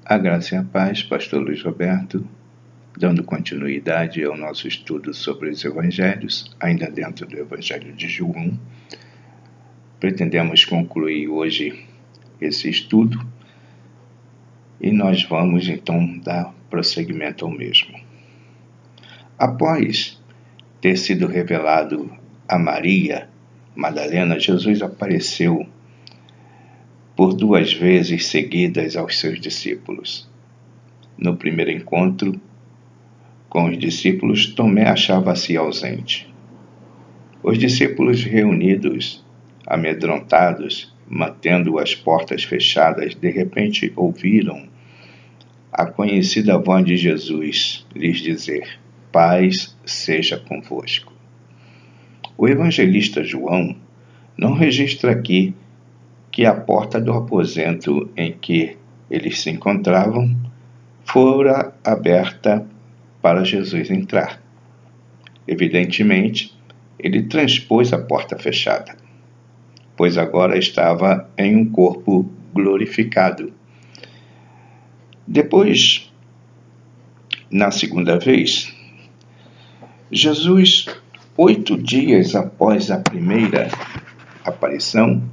A graça e a paz, Pastor Luiz Roberto, dando continuidade ao nosso estudo sobre os Evangelhos, ainda dentro do Evangelho de João. Pretendemos concluir hoje esse estudo e nós vamos então dar prosseguimento ao mesmo. Após ter sido revelado a Maria Madalena, Jesus apareceu por 2 vezes seguidas aos seus discípulos. No primeiro encontro com os discípulos, Tomé achava-se ausente. Os discípulos reunidos, amedrontados, mantendo as portas fechadas, de repente ouviram a conhecida voz de Jesus lhes dizer: paz seja convosco. O evangelista João não registra aqui que a porta do aposento em que eles se encontravam fora aberta para Jesus entrar. Evidentemente, ele transpôs a porta fechada, pois agora estava em um corpo glorificado. Depois, na segunda vez, Jesus, 8 dias após a primeira aparição,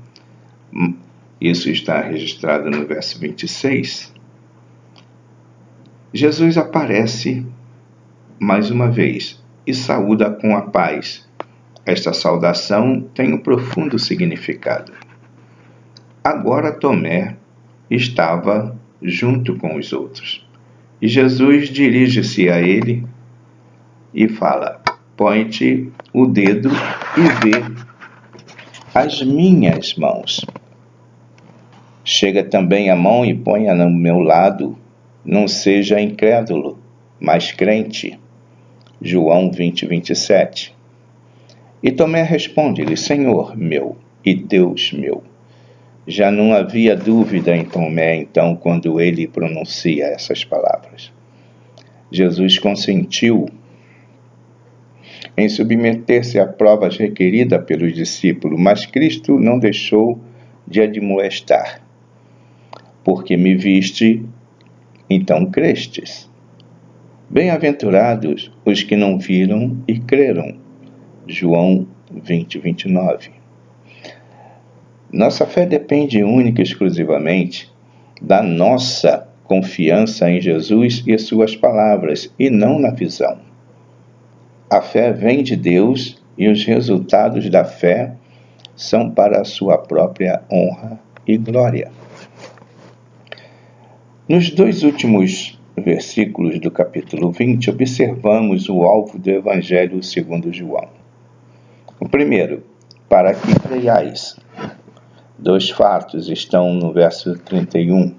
isso está registrado no verso 26, Jesus aparece mais uma vez e saúda com a paz. Esta saudação tem um profundo significado. Agora Tomé estava junto com os outros e Jesus dirige-se a ele e fala: põe-te o dedo e vê as minhas mãos. Chega também a mão e põe-a no meu lado. Não seja incrédulo, mas crente. João 20:27. E Tomé responde-lhe: Senhor meu e Deus meu. Já não havia dúvida em Tomé, então, quando ele pronuncia essas palavras. Jesus consentiu em submeter-se a provas requeridas pelos discípulos, mas Cristo não deixou de admoestar. Porque me viste, então crestes. Bem-aventurados os que não viram e creram. João 20:29. Nossa fé depende única e exclusivamente da nossa confiança em Jesus e suas palavras, e não na visão. A fé vem de Deus e os resultados da fé são para a sua própria honra e glória. Nos 2 últimos versículos do capítulo 20, observamos o alvo do Evangelho segundo João. O primeiro, para que creiais. 2 fatos estão no verso 31.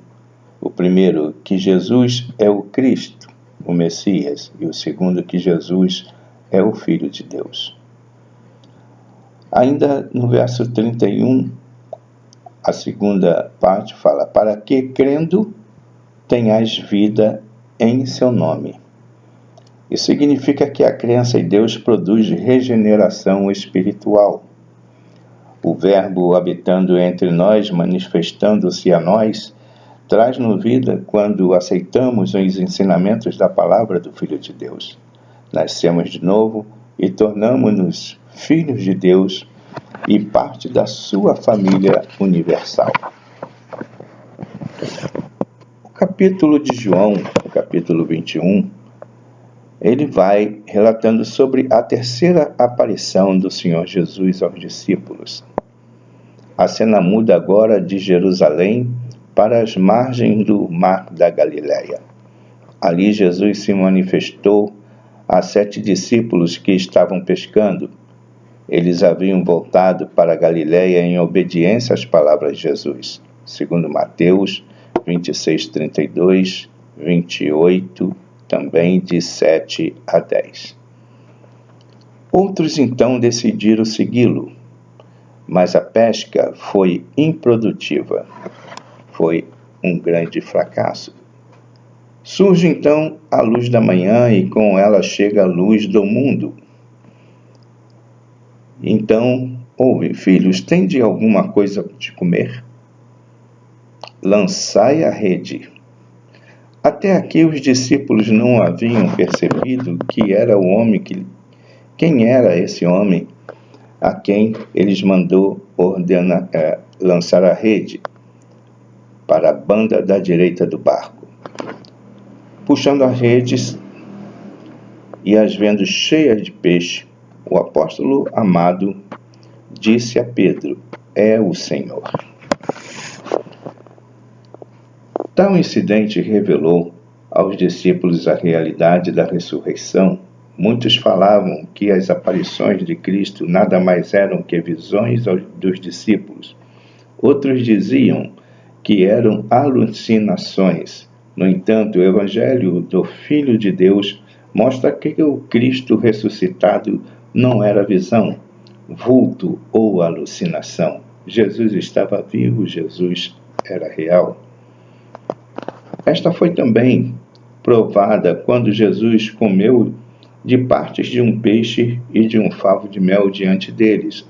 O primeiro, que Jesus é o Cristo, o Messias, e o segundo, que Jesus é o Filho de Deus. Ainda no verso 31, a segunda parte fala: para que, crendo, tenhais vida em seu nome. Isso significa que a crença em Deus produz regeneração espiritual. O Verbo habitando entre nós, manifestando-se a nós, traz-nos vida quando aceitamos os ensinamentos da palavra do Filho de Deus. Nascemos de novo e tornamos-nos filhos de Deus e parte da sua família universal. O capítulo de João, o capítulo 21, ele vai relatando sobre a terceira aparição do Senhor Jesus aos discípulos. A cena muda agora de Jerusalém para as margens do Mar da Galileia. Ali Jesus se manifestou a 7 discípulos que estavam pescando. Eles haviam voltado para a Galileia em obediência às palavras de Jesus, segundo Mateus 26:32, 28, também de 7 a 10. Outros então decidiram segui-lo, mas a pesca foi improdutiva. Foi um grande fracasso. Surge então a luz da manhã e com ela chega a luz do mundo. Então, ouve, filhos, tende alguma coisa de comer? Lançai a rede. Até aqui os discípulos não haviam percebido quem era esse homem a quem eles mandou lançar a rede para a banda da direita do barco. Puxando as redes e as vendo cheias de peixe, o apóstolo amado disse a Pedro: "É o Senhor." Tal incidente revelou aos discípulos a realidade da ressurreição. Muitos falavam que as aparições de Cristo nada mais eram que visões dos discípulos. Outros diziam que eram alucinações. No entanto, o Evangelho do Filho de Deus mostra que o Cristo ressuscitado não era visão, vulto ou alucinação. Jesus estava vivo, Jesus era real. Esta foi também provada quando Jesus comeu de partes de um peixe e de um favo de mel diante deles.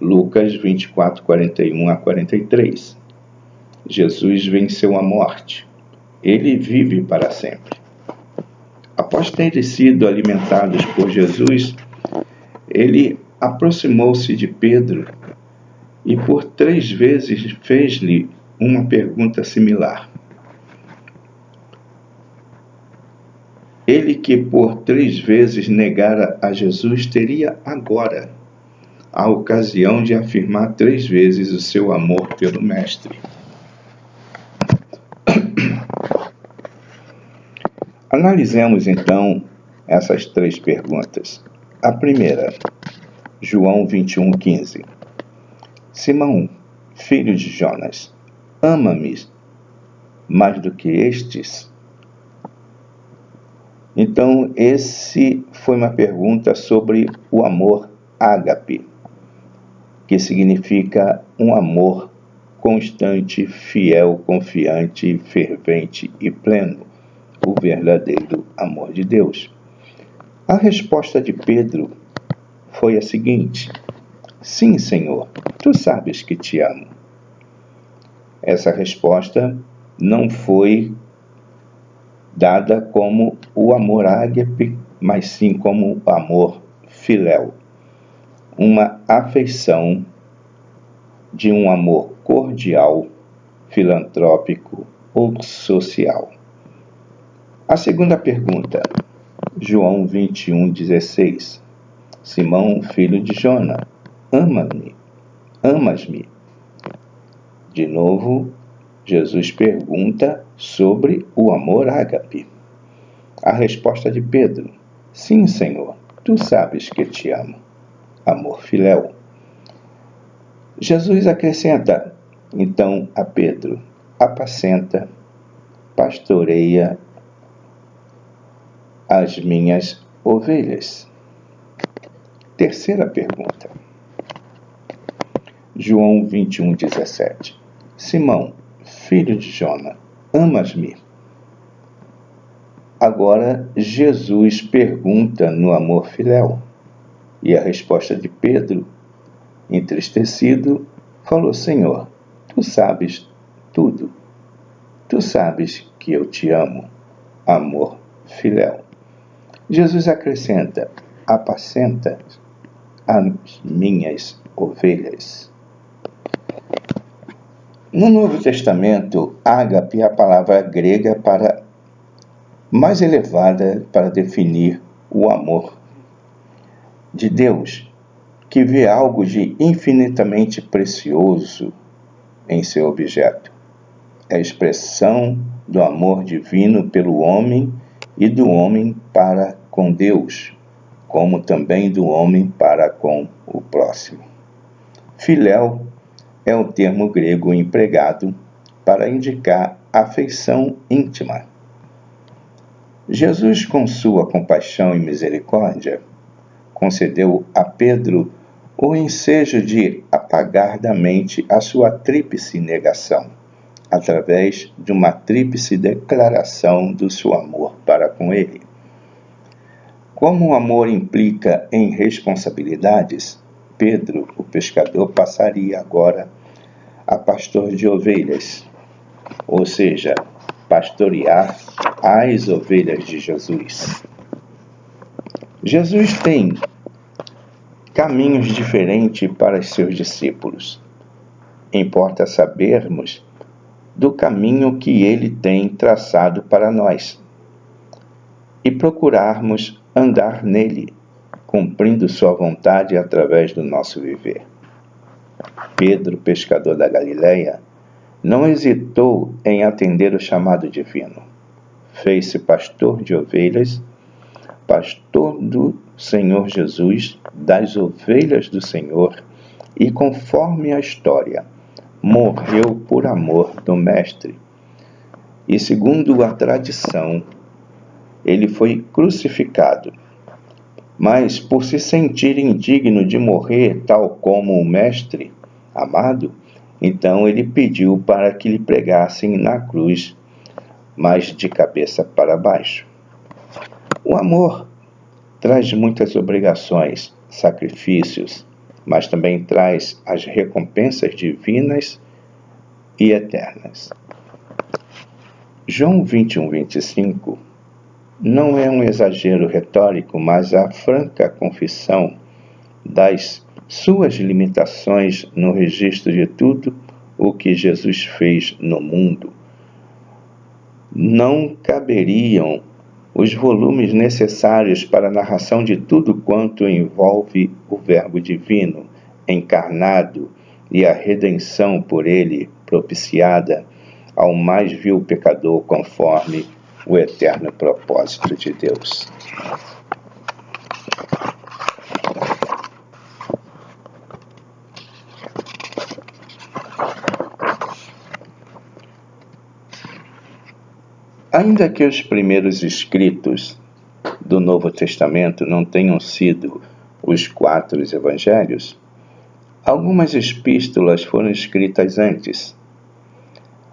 Lucas 24, 41 a 43. Jesus venceu a morte. Ele vive para sempre. Após terem sido alimentados por Jesus, ele aproximou-se de Pedro e por 3 vezes fez-lhe uma pergunta similar. Ele que por 3 vezes negara a Jesus teria agora a ocasião de afirmar 3 vezes o seu amor pelo Mestre. Analisemos então essas 3 perguntas. A primeira, João 21:15. Simão, filho de Jonas, ama-me mais do que estes? Então, esse foi uma pergunta sobre o amor ágape, que significa um amor constante, fiel, confiante, fervente e pleno, o verdadeiro amor de Deus. A resposta de Pedro foi a seguinte: "Sim, Senhor, tu sabes que te amo." Essa resposta não foi dada como o amor ágape, mas sim como o amor filéu, uma afeição de um amor cordial, filantrópico ou social. A segunda pergunta, João 21:16. Simão, filho de Jonas, amas-me? De novo, Jesus pergunta sobre o amor ágape. A resposta de Pedro: "Sim, Senhor, tu sabes que te amo." Amor filéu. Jesus acrescenta então a Pedro: "Apacenta, pastoreia as minhas ovelhas." Terceira pergunta, João 21:17. Simão, filho de Jonas, amas-me? Agora Jesus pergunta no amor filéu, e a resposta de Pedro, entristecido, falou: "Senhor, tu sabes tudo. Tu sabes que eu te amo." Amor filéu. Jesus acrescenta: "Apacenta as minhas ovelhas." No Novo Testamento, ágape é a palavra grega mais elevada para definir o amor de Deus, que vê algo de infinitamente precioso em seu objeto. É a expressão do amor divino pelo homem e do homem para com Deus, como também do homem para com o próximo. Filéu é o termo grego empregado para indicar afeição íntima. Jesus, com sua compaixão e misericórdia, concedeu a Pedro o ensejo de apagar da mente a sua tríplice negação, através de uma tríplice declaração do seu amor para com ele. Como o amor implica em responsabilidades, Pedro, o pescador, passaria agora a pastor de ovelhas, ou seja, pastorear as ovelhas de Jesus. Jesus tem caminhos diferentes para os seus discípulos. Importa sabermos do caminho que ele tem traçado para nós e procurarmos andar nele, cumprindo sua vontade através do nosso viver. Pedro, pescador da Galileia, não hesitou em atender o chamado divino. Fez-se pastor de ovelhas, pastor do Senhor Jesus, das ovelhas do Senhor, e conforme a história, morreu por amor do Mestre. E segundo a tradição, ele foi crucificado. Mas por se sentir indigno de morrer tal como o Mestre amado, então ele pediu para que lhe pregassem na cruz, mas de cabeça para baixo. O amor traz muitas obrigações, sacrifícios, mas também traz as recompensas divinas e eternas. João 21:25 não é um exagero retórico, mas a franca confissão das suas limitações no registro de tudo o que Jesus fez no mundo. Não caberiam os volumes necessários para a narração de tudo quanto envolve o Verbo divino, encarnado, e a redenção por ele propiciada ao mais vil pecador, conforme o eterno propósito de Deus. Ainda que os primeiros escritos do Novo Testamento não tenham sido os 4 evangelhos, algumas epístolas foram escritas antes.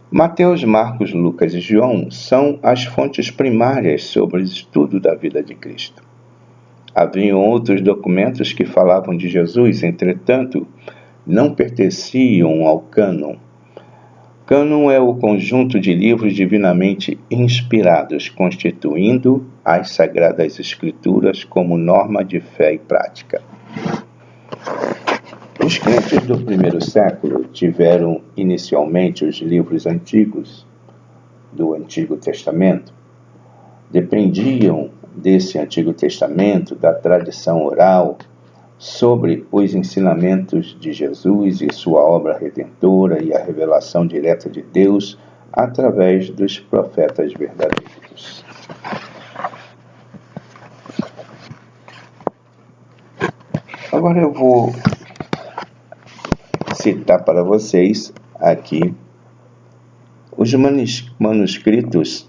Mateus, Marcos, Lucas e João são as fontes primárias sobre o estudo da vida de Cristo. Haviam outros documentos que falavam de Jesus, entretanto, não pertenciam ao cânon. Cânon é o conjunto de livros divinamente inspirados, constituindo as Sagradas Escrituras como norma de fé e prática. Os crentes do primeiro século tiveram inicialmente os livros antigos do Antigo Testamento. Dependiam desse Antigo Testamento, da tradição oral, sobre os ensinamentos de Jesus e sua obra redentora e a revelação direta de Deus através dos profetas verdadeiros. Agora eu vou citar para vocês aqui os manuscritos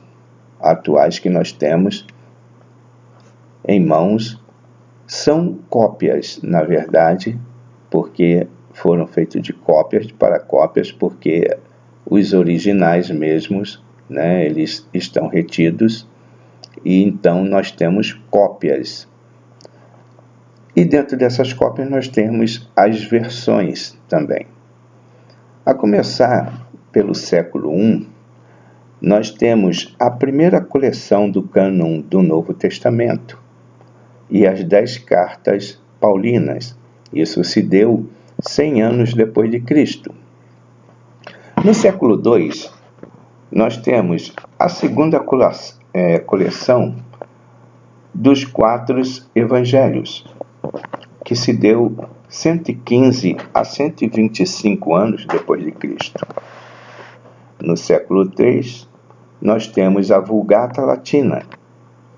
atuais que nós temos em mãos. São cópias, na verdade, porque foram feitos de cópias para cópias, porque os originais mesmos, eles estão retidos, e então nós temos cópias. E dentro dessas cópias nós temos as versões também. A começar pelo século I, nós temos a primeira coleção do cânon do Novo Testamento, e as 10 cartas paulinas. Isso se deu 100 anos depois de Cristo. No século II, nós temos a segunda coleção dos 4 evangelhos, que se deu 115 a 125 anos depois de Cristo. No século III, nós temos a Vulgata Latina.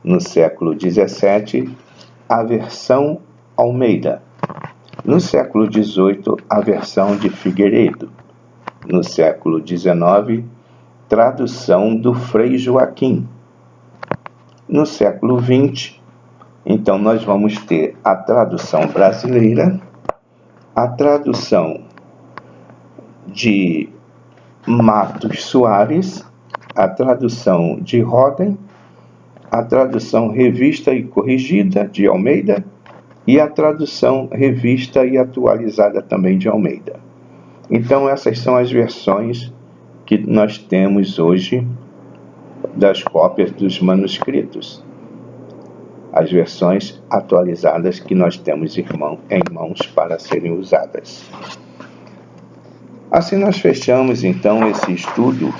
No século XVII, a versão Almeida. No século XVIII, a versão de Figueiredo. No século XIX, tradução do Frei Joaquim. No século XX, então nós vamos ter a tradução brasileira, a tradução de Matos Soares, a tradução de Roden, a tradução revista e corrigida de Almeida e a tradução revista e atualizada também de Almeida. Então essas são as versões que nós temos hoje das cópias dos manuscritos, as versões atualizadas que nós temos em mãos para serem usadas. Assim nós fechamos então esse estudo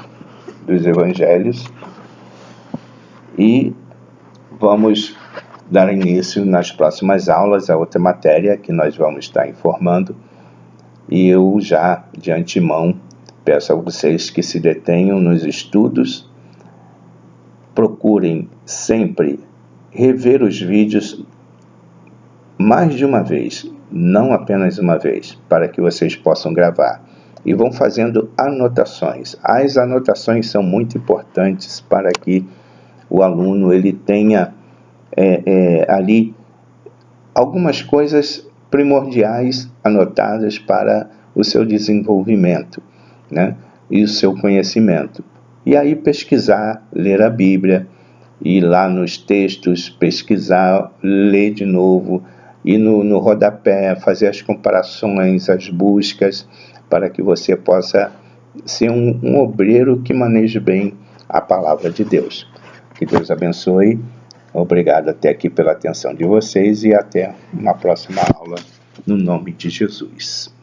dos evangelhos e vamos dar início nas próximas aulas a outra matéria que nós vamos estar informando, e eu já de antemão peço a vocês que se detenham nos estudos, procurem sempre rever os vídeos mais de uma vez, não apenas uma vez, para que vocês possam gravar. E vão fazendo anotações. As anotações são muito importantes para que o aluno ele tenha ali algumas coisas primordiais anotadas para o seu desenvolvimento, né? E o seu conhecimento. E aí pesquisar, ler a Bíblia, ir lá nos textos, pesquisar, ler de novo, ir no rodapé, fazer as comparações, as buscas, para que você possa ser um obreiro que maneje bem a palavra de Deus. Que Deus abençoe. Obrigado até aqui pela atenção de vocês e até uma próxima aula, no nome de Jesus.